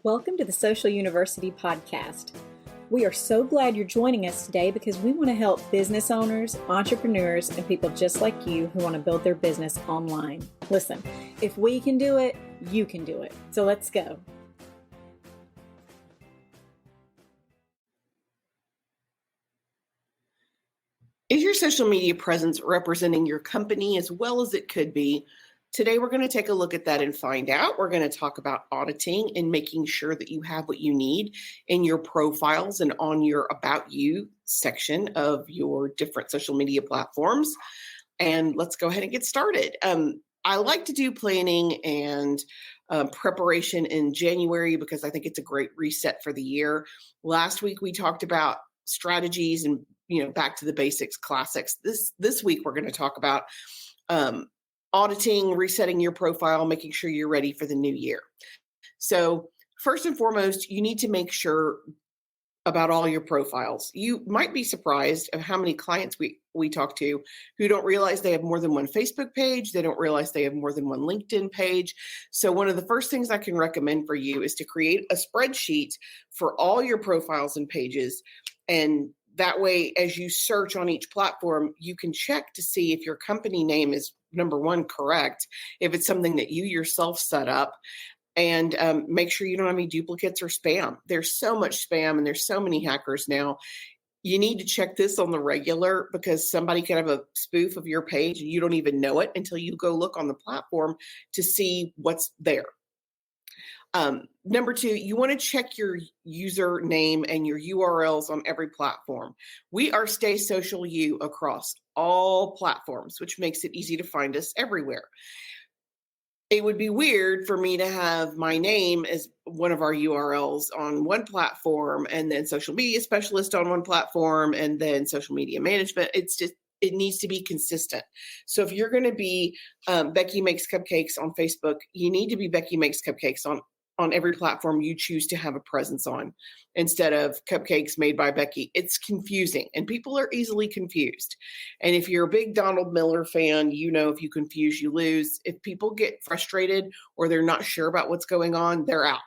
Welcome to the Social University Podcast. We are so glad you're joining us today because we want to help business owners, entrepreneurs, and people just like you who want to build their business online. Listen, if we can do it, you can do it. So let's go. Is your social media presence representing your company as well as it could be? Today, we're going to take a look at that and find out. We're going to talk about auditing and making sure that you have what you need in your profiles and on your About You section of your different social media platforms. And let's go ahead and get started. I like to do planning and preparation in January because I think it's a great reset for the year. Last week, we talked about strategies and back to the basics, classics. This week we're going to talk about auditing, resetting your profile, making sure you're ready for the new year. So first and foremost, you need to make sure about all your profiles. You might be surprised of how many clients we talk to who don't realize they have more than one Facebook page. They don't realize they have more than one LinkedIn page. So one of the first things I can recommend for you is to create a spreadsheet for all your profiles and pages. And that way, as you search on each platform, you can check to see if your company name is, number one, correct, if it's something that you yourself set up, and make sure you don't have any duplicates or spam. There's so much spam and there's so many hackers now. You need to check this on the regular because somebody can have a spoof of your page and you don't even know it until you go look on the platform to see what's there. Number two, you want to check your username and your URLs on every platform. We are Stay Social U across all platforms, which makes it easy to find us everywhere. It would be weird for me to have my name as one of our URLs on one platform and then social media specialist on one platform and then social media management. It needs to be consistent. So if you're going to be Becky Makes Cupcakes on Facebook, you need to be Becky Makes Cupcakes on every platform you choose to have a presence on instead of Cupcakes Made by Becky. It's confusing and people are easily confused. And if you're a big Donald Miller fan, if you confuse, you lose. If people get frustrated or they're not sure about what's going on, they're out.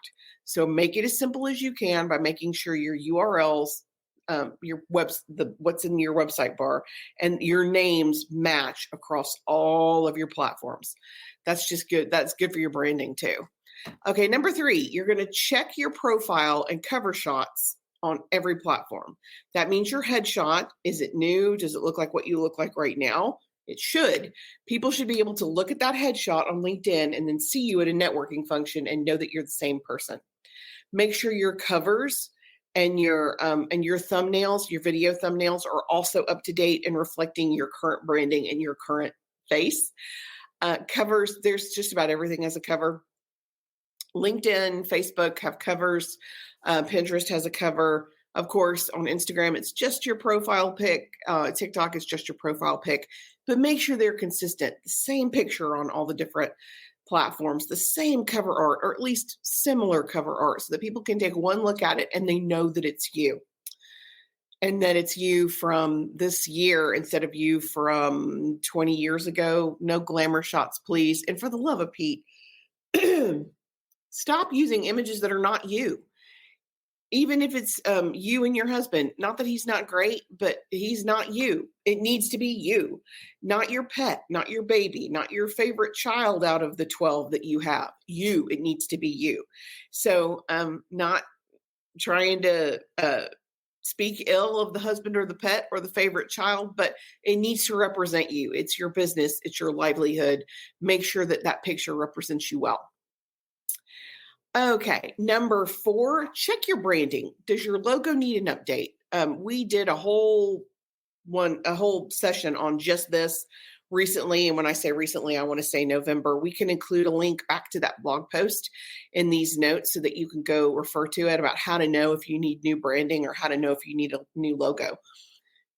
So make it as simple as you can by making sure your URLs, what's in your website bar and your names match across all of your platforms. That's just good. That's good for your branding too. Okay, number three, you're going to check your profile and cover shots on every platform. That means your headshot. Is it new? Does it look like what you look like right now? It should. People should be able to look at that headshot on LinkedIn and then see you at a networking function and know that you're the same person. Make sure your covers and your thumbnails, your video thumbnails are also up to date and reflecting your current branding and your current face. Covers, there's just about everything as a cover. LinkedIn, Facebook have covers. Pinterest has a cover. Of course, on Instagram, it's just your profile pic. TikTok is just your profile pic. But make sure they're consistent. The same picture on all the different platforms, the same cover art, or at least similar cover art, so that people can take one look at it and they know that it's you. And that it's you from this year instead of you from 20 years ago. No glamour shots, please. And for the love of Pete, stop using images that are not you. Even if it's you and your husband, not that he's not great, but he's not you. It needs to be you, not your pet, not your baby, not your favorite child out of the 12 that you have. You, it needs to be you. So not trying to speak ill of the husband or the pet or the favorite child, but it needs to represent you. It's your business. It's your livelihood. Make sure that that picture represents you well. Okay, number 4, check your branding. Does your logo need an update? We did a whole session on just this recently. And when I say recently, I want to say November. We can include a link back to that blog post in these notes so that you can go refer to it about how to know if you need new branding or how to know if you need a new logo.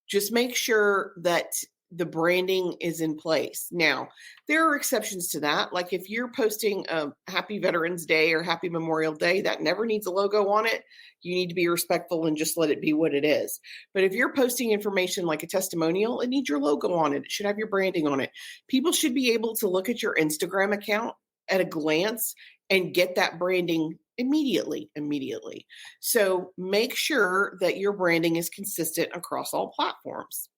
Just make sure that the branding is in place. Now, there are exceptions to that. Like if you're posting Happy Veterans Day or Happy Memorial Day, that never needs a logo on it. You need to be respectful and just let it be what it is. But if you're posting information like a testimonial, it needs your logo on it. It should have your branding on it. People should be able to look at your Instagram account at a glance and get that branding immediately. So make sure that your branding is consistent across all platforms.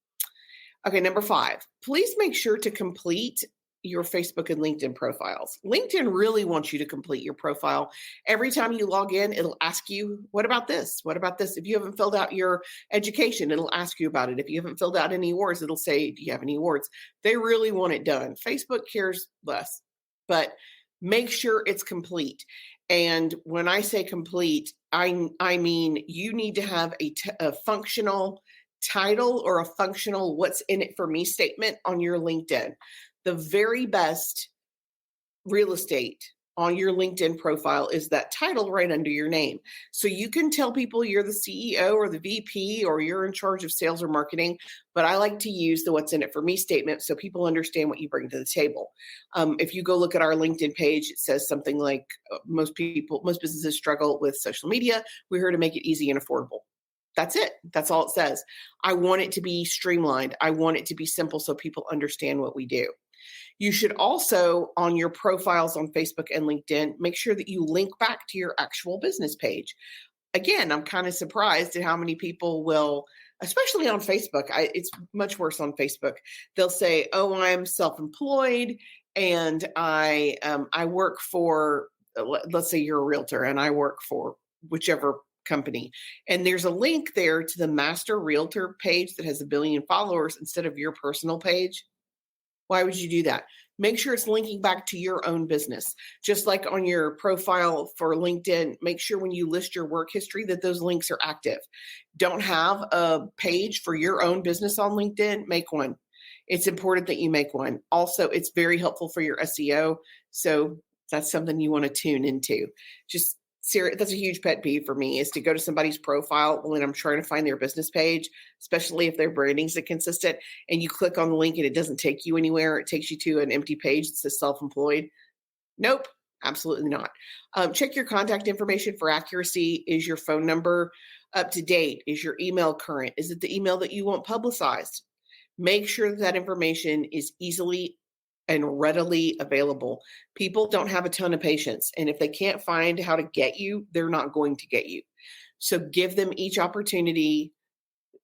Okay, number 5, please make sure to complete your Facebook and LinkedIn profiles. LinkedIn really wants you to complete your profile. Every time you log in, it'll ask you, what about this? What about this? If you haven't filled out your education, it'll ask you about it. If you haven't filled out any awards, it'll say, do you have any awards? They really want it done. Facebook cares less, but make sure it's complete. And when I say complete, I mean you need to have a functional title or a functional what's in it for me statement on your LinkedIn. The very best real estate on your LinkedIn profile is that title right under your name. So you can tell people you're the CEO or the VP or you're in charge of sales or marketing, but I like to use the what's in it for me statement so people understand what you bring to the table. If you go look at our LinkedIn page, it says something like most businesses struggle with social media. We're here to make it easy and affordable. That's it. That's all it says. I want it to be streamlined. I want it to be simple so people understand what we do. You should also, on your profiles on Facebook and LinkedIn, make sure that you link back to your actual business page. Again, I'm kind of surprised at how many people will, especially on Facebook. It's much worse on Facebook. They'll say, "Oh, I'm self-employed, and I work for." Let's say you're a realtor, and I work for whichever company, and there's a link there to the master realtor page that has 1 billion followers instead of your personal page. Why would you do that? Make sure it's linking back to your own business. Just like on your profile for LinkedIn, make sure when you list your work history that those links are active. Don't have a page for your own business on LinkedIn? Make one. It's important that you make one. Also, it's very helpful for your SEO. So that's something you want to tune into. Just that's a huge pet peeve for me, is to go to somebody's profile when I'm trying to find their business page, especially if their branding's inconsistent, and you click on the link and it doesn't take you anywhere. It takes you to an empty page that says self-employed. Nope, absolutely not. Check your contact information for accuracy. Is your phone number up to date? Is your email current? Is it the email that you want publicized? Make sure that information is easily and readily available. People don't have a ton of patience, and if they can't find how to get you, they're not going to get you. So give them each opportunity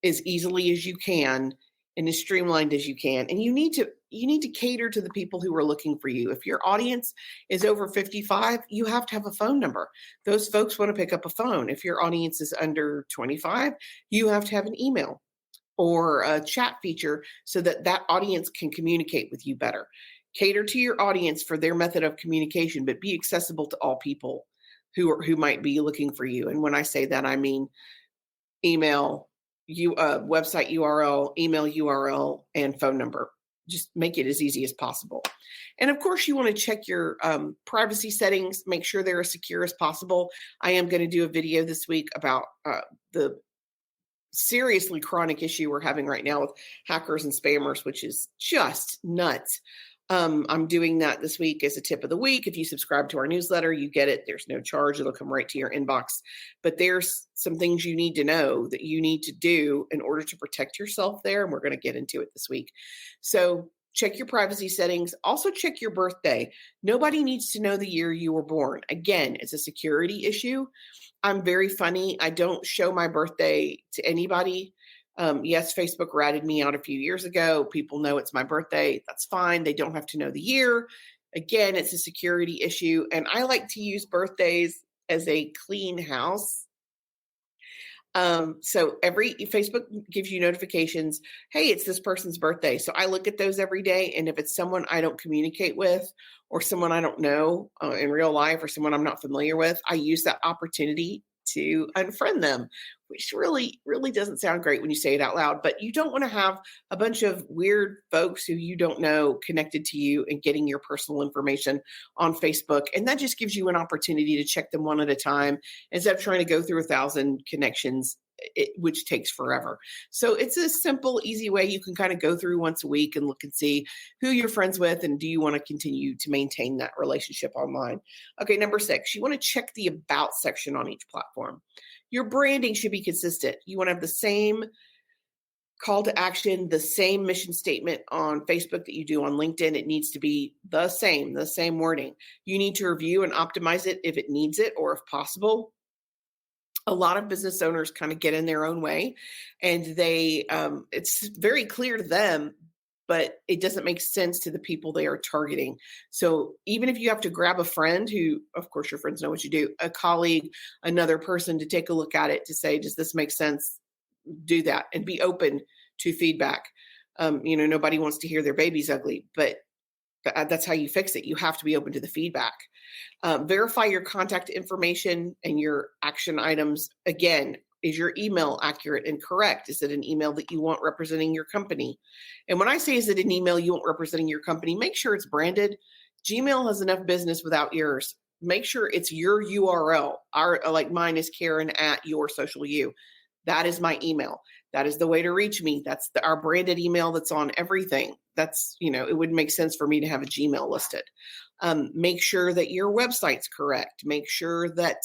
as easily as you can and as streamlined as you can. And you need to cater to the people who are looking for you. If your audience is over 55, you have to have a phone number. Those folks want to pick up a phone. If your audience is under 25, you have to have an email or a chat feature so that that audience can communicate with you better. Cater to your audience for their method of communication, but be accessible to all people who might be looking for you. And when I say that, I mean email, website URL, email URL, and phone number. Just make it as easy as possible. And of course, you want to check your privacy settings, make sure they're as secure as possible. I am going to do a video this week about the seriously chronic issue we're having right now with hackers and spammers, which is just nuts. I'm doing that this week as a tip of the week. If you subscribe to our newsletter, you get it. There's no charge. It'll come right to your inbox. But there's some things you need to know that you need to do in order to protect yourself there. And we're going to get into it this week. So check your privacy settings. Also check your birthday. Nobody needs to know the year you were born. Again, it's a security issue. I'm very funny. I don't show my birthday to anybody. Yes, Facebook ratted me out a few years ago. People know it's my birthday. That's fine. They don't have to know the year. Again, it's a security issue. And I like to use birthdays as a clean house. So Facebook gives you notifications. Hey, it's this person's birthday. So I look at those every day. And if it's someone I don't communicate with or someone I don't know in real life or someone I'm not familiar with, I use that opportunity to unfriend them, which really, really doesn't sound great when you say it out loud. But you don't want to have a bunch of weird folks who you don't know connected to you and getting your personal information on Facebook. And that just gives you an opportunity to check them one at a time instead of trying to go through 1,000 connections, which takes forever. So it's a simple, easy way you can kind of go through once a week and look and see who you're friends with and do you want to continue to maintain that relationship online. Okay, number 6, you want to check the about section on each platform. Your branding should be consistent. You want to have the same call to action, the same mission statement on Facebook that you do on LinkedIn. It needs to be the same wording. You need to review and optimize it if it needs it, or if possible. A lot of business owners kind of get in their own way, and they it's very clear to them, but it doesn't make sense to the people they are targeting. So even if you have to grab a friend who, of course, your friends know what you do, a colleague, another person to take a look at it to say, does this make sense? Do that and be open to feedback. Nobody wants to hear their baby's ugly, but that's how you fix it. You have to be open to the feedback. Verify your contact information and your action items. Again, is your email accurate and correct? Is it an email that you want representing your company? And when I say, is it an email you want representing your company, make sure it's branded. Gmail has enough business without yours. Make sure it's your URL. Like mine is Karen@YourSocialYou. That is my email. That is the way to reach me. That's our branded email that's on everything. That's, it wouldn't make sense for me to have a Gmail listed. Make sure that your website's correct. Make sure that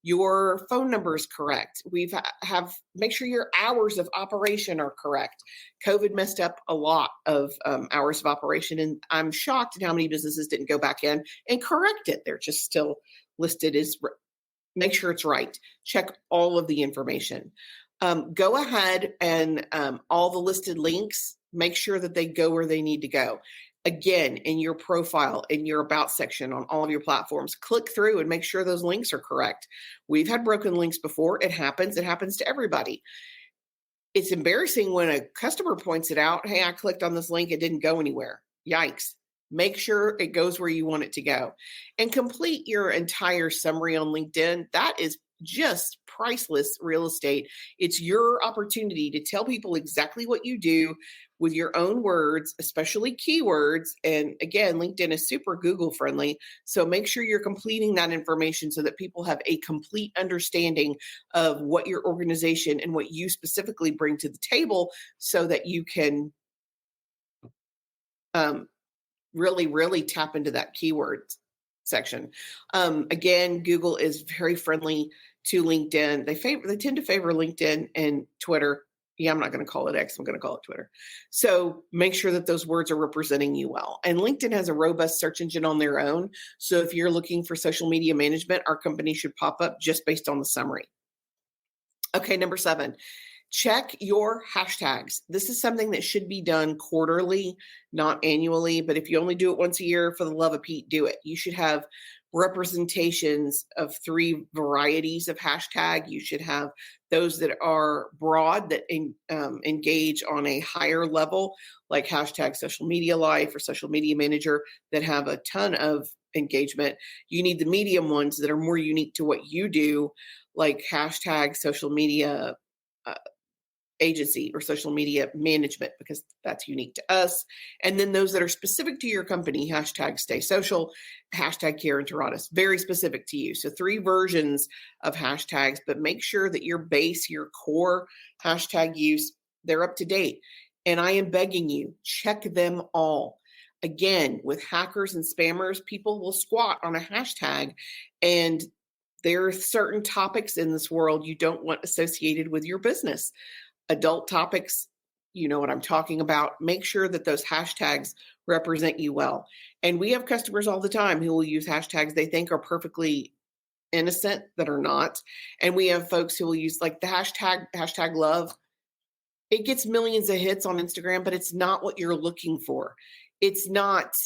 your phone number is correct. Make sure your hours of operation are correct. COVID messed up a lot of hours of operation, and I'm shocked at how many businesses didn't go back in and correct it. They're just still listed as. Make sure it's right. Check all of the information. Go ahead and all the listed links, make sure that they go where they need to go. Again, in your profile, in your about section on all of your platforms, click through and make sure those links are correct. We've had broken links before. It happens to everybody. It's embarrassing when a customer points it out. Hey, I clicked on this link. It didn't go anywhere. Yikes. Make sure it goes where you want it to go. And complete your entire summary on LinkedIn. That is just priceless real estate. It's your opportunity to tell people exactly what you do with your own words, especially keywords. And again, LinkedIn is super Google friendly. So make sure you're completing that information so that people have a complete understanding of what your organization and what you specifically bring to the table, so that you can really, really tap into that keyword section. Again, Google is very friendly to LinkedIn. They tend to favor LinkedIn and Twitter. Yeah, I'm not going to call it X. I'm going to call it Twitter. So make sure that those words are representing you well. And LinkedIn has a robust search engine on their own. So if you're looking for social media management, our company should pop up just based on the summary. Okay, number 7. Check your hashtags. This is something that should be done quarterly, not annually. But if you only do it once a year, for the love of Pete, do it. You should have representations of 3 varieties of hashtag. You should have those that are broad, that engage on a higher level, like hashtag social media life or social media manager, that have a ton of engagement. You need the medium ones that are more unique to what you do, like hashtag social media agency or social media management, because that's unique to us. And then those that are specific to your company, hashtag stay social, hashtag Karen Taradas, very specific to you. So 3 versions of hashtags, but make sure that your base, your core hashtag use, they're up to date. And I am begging you, check them all. Again, with hackers and spammers, people will squat on a hashtag, and there are certain topics in this world you don't want associated with your business. Adult topics, you know what I'm talking about. Make sure that those hashtags represent you well. And we have customers all the time who will use hashtags they think are perfectly innocent that are not. And we have folks who will use like the hashtag love. It gets millions of hits on Instagram, but it's not what you're looking for. It's not,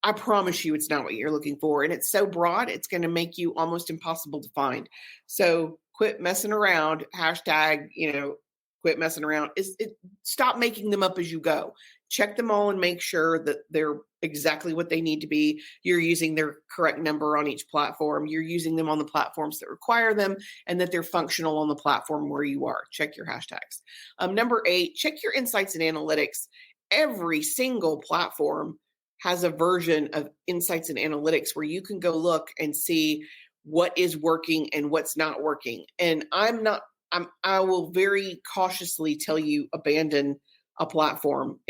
I promise you, it's not what you're looking for. And it's so broad, it's going to make you almost impossible to find. So quit messing around. Hashtag, quit messing around. Stop making them up as you go. Check them all and make sure that they're exactly what they need to be. You're using their correct number on each platform. You're using them on the platforms that require them, and that they're functional on the platform where you are. Check your hashtags. Number 8, check your insights and analytics. Every single platform has a version of insights and analytics where you can go look and see what is working and what's not working. And I will very cautiously tell you, abandon a platform.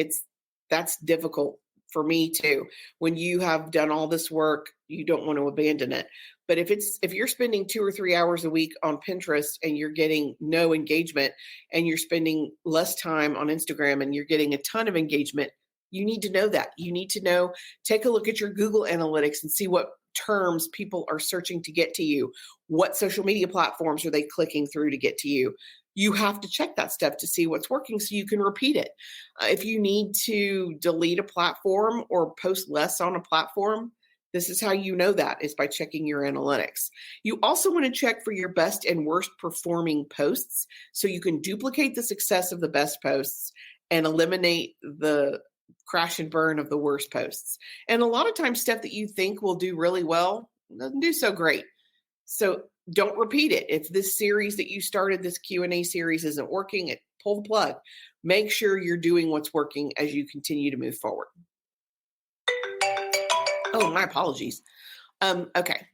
That's difficult for me too. When you have done all this work, you don't want to abandon it. But if you're spending 2 or 3 hours a week on Pinterest and you're getting no engagement, and you're spending less time on Instagram and you're getting a ton of engagement, you need to know that. You need to know, take a look at your Google Analytics and see what terms people are searching to get to you. What social media platforms are they clicking through to get to you? You have to check that stuff to see what's working so you can repeat it. If you need to delete a platform or post less on a platform, this is how you know that, is by checking your analytics. You also want to check for your best and worst performing posts so you can duplicate the success of the best posts and eliminate the crash and burn of the worst posts. And a lot of times stuff that you think will do really well doesn't do so great. So don't repeat it. If this series that you started, this Q&A series, isn't working, pull the plug. Make sure you're doing what's working as you continue to move forward. Oh, my apologies. Okay.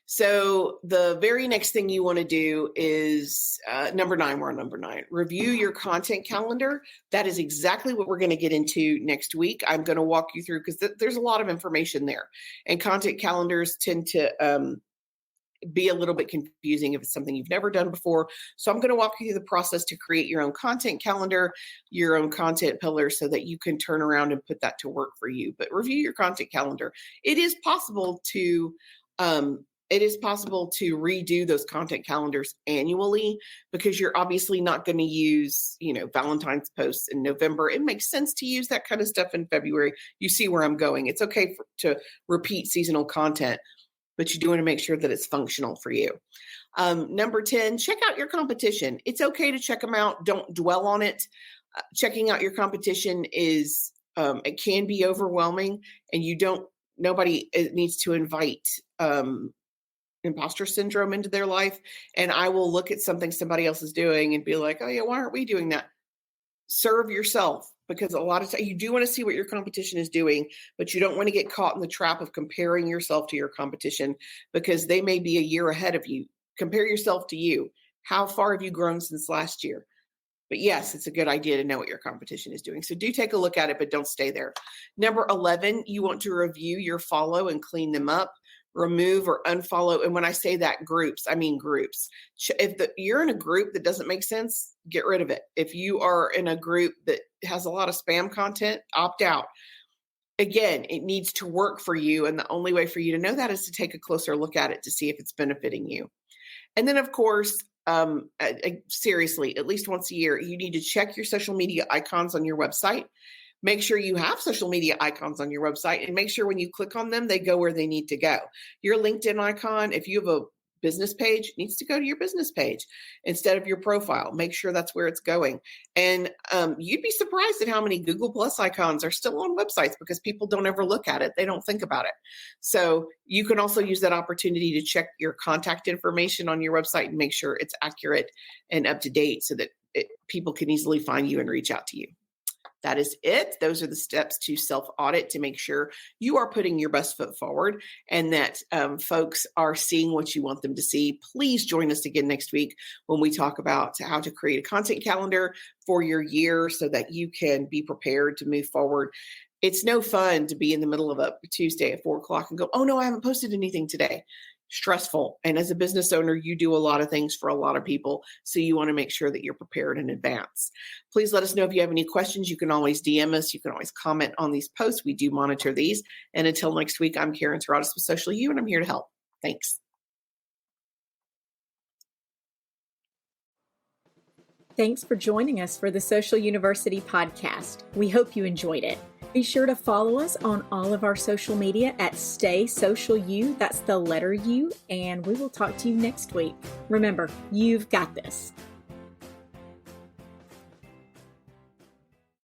So the very next thing you want to do is number 9. We're on number 9. Review your content calendar. That is exactly what we're going to get into next week. I'm going to walk you through, because there's a lot of information there. And content calendars tend to be a little bit confusing if it's something you've never done before. So I'm going to walk you through the process to create your own content calendar, your own content pillars, so that you can turn around and put that to work for you. But review your content calendar. It is possible to redo those content calendars annually, because you're obviously not going to use, Valentine's posts in November. It makes sense to use that kind of stuff in February. You see where I'm going. It's okay to repeat seasonal content, but you do want to make sure that it's functional for you. Number 10, check out your competition. It's okay to check them out. Don't dwell on it. Checking out your competition is, it can be overwhelming, and nobody needs to invite imposter syndrome into their life. And I will look at something somebody else is doing and be like, oh yeah, why aren't we doing that? Serve yourself, because a lot of times you do want to see what your competition is doing, but you don't want to get caught in the trap of comparing yourself to your competition, because they may be a year ahead of you. Compare yourself to you. How far have you grown since last year? But yes, it's a good idea to know what your competition is doing. So do take a look at it, but don't stay there. Number 11, you want to review your follow and clean them up. Remove or unfollow. And when I say that groups, I mean groups. If you're in a group that doesn't make sense, get rid of it. If you are in a group that has a lot of spam content, opt out. Again, it needs to work for you. And the only way for you to know that is to take a closer look at it to see if it's benefiting you. And then, of course, seriously, at least once a year, you need to check your social media icons on your website. Make sure you have social media icons on your website, and make sure when you click on them, they go where they need to go. Your LinkedIn icon, if you have a business page, needs to go to your business page instead of your profile. Make sure that's where it's going. And you'd be surprised at how many Google Plus icons are still on websites, because people don't ever look at it. They don't think about it. So you can also use that opportunity to check your contact information on your website and make sure it's accurate and up to date, so that people can easily find you and reach out to you. That is it. Those are the steps to self-audit to make sure you are putting your best foot forward, and that folks are seeing what you want them to see. Please join us again next week when we talk about how to create a content calendar for your year so that you can be prepared to move forward. It's no fun to be in the middle of a Tuesday at 4:00 and go, oh no, I haven't posted anything today. Stressful. And as a business owner, you do a lot of things for a lot of people. So you want to make sure that you're prepared in advance. Please let us know if you have any questions. You can always DM us. You can always comment on these posts. We do monitor these. And until next week, I'm Karen Terradas with Social U, and I'm here to help. Thanks. Thanks for joining us for the Social University podcast. We hope you enjoyed it. Be sure to follow us on all of our social media at Stay Social U. That's the letter U. And we will talk to you next week. Remember, you've got this.